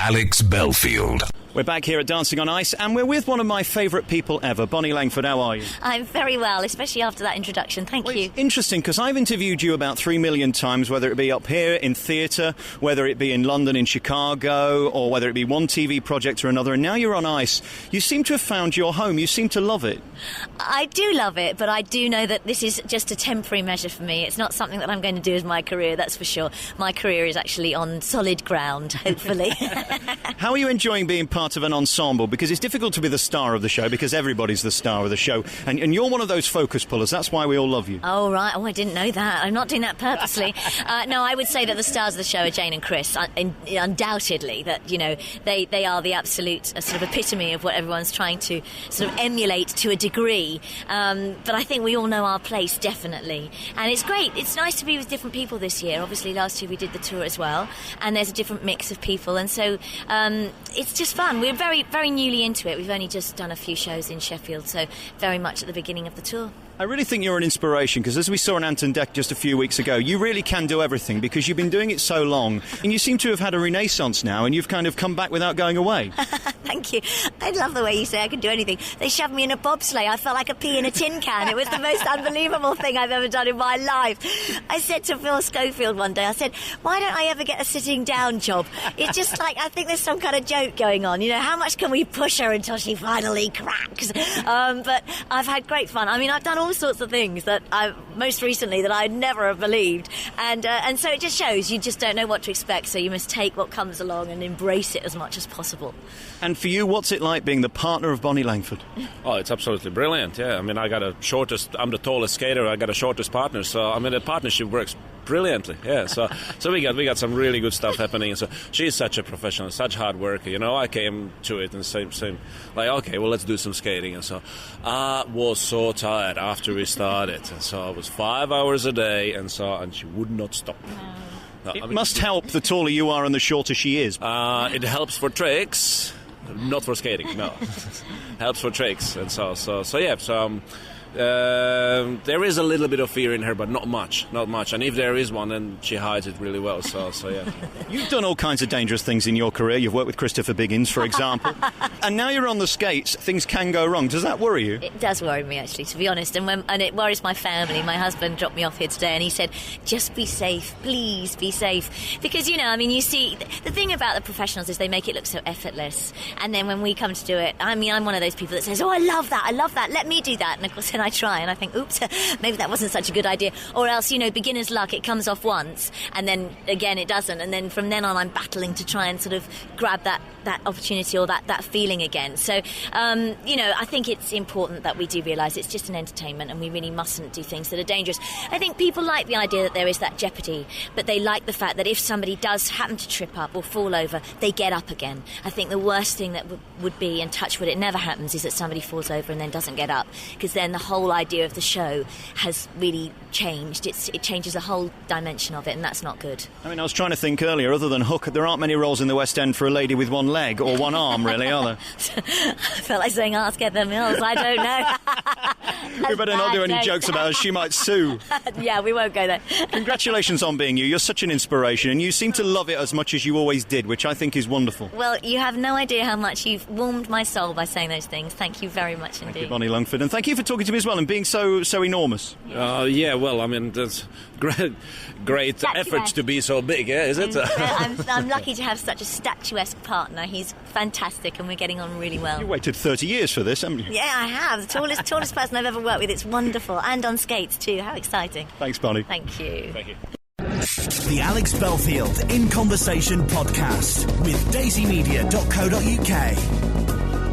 Alex Belfield. We're back here at Dancing on Ice, and we're with one of my favourite people ever, Bonnie Langford. How are you? I'm very well, especially after that introduction. Thank you. It's interesting, because I've interviewed you about 3 million times, whether it be up here in theatre, whether it be in London, in Chicago, or whether it be one TV project or another, and now you're on ice. You seem to have found your home. You seem to love it. I do love it, but I do know that this is just a temporary measure for me. It's not something that I'm going to do as my career, that's for sure. My career is actually on solid ground, hopefully. How are you enjoying being part of an ensemble? Because it's difficult to be the star of the show, because everybody's the star of the show, and you're one of those focus pullers. That's why we all love you. Oh, right. Oh, I didn't know that. I'm not doing that purposely. No, I would say that the stars of the show are Jane and Chris. Undoubtedly, that, you know, they are the absolute sort of epitome of what everyone's trying to sort of emulate to a degree. But I think we all know our place, definitely. And it's great. It's nice to be with different people this year. Obviously, last year we did the tour as well, and there's a different mix of people, and so it's just fun. We're very, very newly into it. We've only just done a few shows in Sheffield, so very much at the beginning of the tour. I really think you're an inspiration, because as we saw in Anton Deck just a few weeks ago, you really can do everything, because you've been doing it so long, and you seem to have had a renaissance now, and you've kind of come back without going away. Thank you. I love the way you say I can do anything. They shoved me in a bobsleigh. I felt like a pea in a tin can. It was the most unbelievable thing I've ever done in my life. I said to Phil Schofield one day, I said, why don't I ever get a sitting down job? It's just like, I think there's some kind of joke going on. You know, how much can we push her until she finally cracks? But I've had great fun. I mean, I've done all sorts of things that most recently that I'd never have believed, and so it just shows you just don't know what to expect, so you must take what comes along and embrace it as much as possible. And for you, what's it like being the partner of Bonnie Langford? Oh, it's absolutely brilliant, yeah. I mean, I'm the tallest skater, I got a shortest partner, so I mean the partnership works brilliantly, yeah. So we got some really good stuff happening. So she's such a professional, such hard worker. You know, I came to it and same like, okay, well, let's do some skating. And so I was so tired after we started, and so it was 5 hours a day, and she would not stop. No, it must help the taller you are and the shorter she is. It helps for tricks, not for skating. No, helps for tricks, and so yeah. So. There is a little bit of fear in her, but not much. And if there is one, then she hides it really well. So yeah. You've done all kinds of dangerous things in your career. You've worked with Christopher Biggins, for example, and now you're on the skates. Things can go wrong. Does that worry you? It does worry me, actually, to be honest, and it worries my family. My husband dropped me off here today, and he said, "Just be safe, please be safe," because you know, I mean, you see, the thing about the professionals is they make it look so effortless, and then when we come to do it, I mean, I'm one of those people that says, "Oh, I love that. Let me do that," and of course, then I try and I think, oops, maybe that wasn't such a good idea. Or else, you know, beginner's luck, it comes off once and then again it doesn't, and then from then on I'm battling to try and sort of grab that opportunity or that feeling again. So, you know, I think it's important that we do realise it's just an entertainment and we really mustn't do things that are dangerous. I think people like the idea that there is that jeopardy, but they like the fact that if somebody does happen to trip up or fall over, they get up again. I think the worst thing that would be, and touch wood, it never happens, is that somebody falls over and then doesn't get up, because then the whole idea of the show has really changed. It changes the whole dimension of it, and that's not good. I mean, I was trying to think earlier, other than Hook, there aren't many roles in the West End for a lady with one leg or one arm, really, are there? I felt like saying ask Heather Mills. I don't know. We better not do any jokes about her. She might sue. Yeah, we won't go there. Congratulations on being you. You're such an inspiration, and you seem to love it as much as you always did, which I think is wonderful. Well, you have no idea how much you've warmed my soul by saying those things. Thank you very much indeed. Thank you, Bonnie Langford, and thank you for talking to me as well and being so enormous. Yeah, well, I mean, that's great effort to be so big, yeah, is it? I'm lucky to have such a statuesque partner. He's fantastic, and we're getting on really well. You waited 30 years for this, haven't you? Yeah, I have. The tallest person I've ever worked with. It's wonderful, and on skates too. How exciting! Thanks, Bonnie. Thank you. Thank you. The Alex Belfield In Conversation podcast with daisymedia.co.uk.